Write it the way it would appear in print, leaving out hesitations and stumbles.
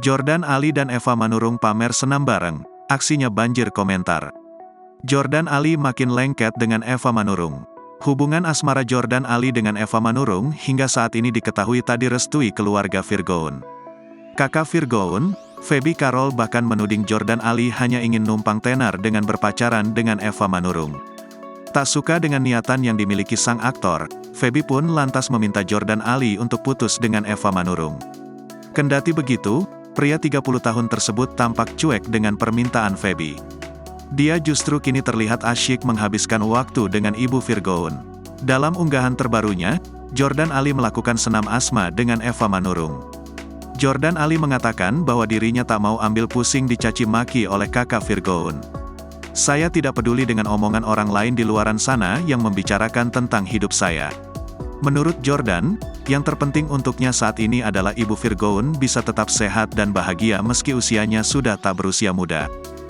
Jordan Ali dan Eva Manurung pamer senam bareng, aksinya banjir komentar. Jordan Ali makin lengket dengan Eva Manurung. Hubungan asmara Jordan Ali dengan Eva Manurung hingga saat ini diketahui tak direstui keluarga Virgoun. Kakak Virgoun, Feby Carol bahkan menuding Jordan Ali hanya ingin numpang tenar dengan berpacaran dengan Eva Manurung. Tak suka dengan niatan yang dimiliki sang aktor, Feby pun lantas meminta Jordan Ali untuk putus dengan Eva Manurung. Kendati begitu, pria 30 tahun tersebut tampak cuek dengan permintaan Feby. Dia justru kini terlihat asyik menghabiskan waktu dengan ibu Virgoun. Dalam unggahan terbarunya, Jordan Ali melakukan senam asma dengan Eva Manurung. Jordan Ali mengatakan bahwa dirinya tak mau ambil pusing dicaci maki oleh kakak Virgoun. Saya tidak peduli dengan omongan orang lain di luaran sana yang membicarakan tentang hidup saya. Menurut Jordan, yang terpenting untuknya saat ini adalah ibu Virgoun bisa tetap sehat dan bahagia meski usianya sudah tak berusia muda.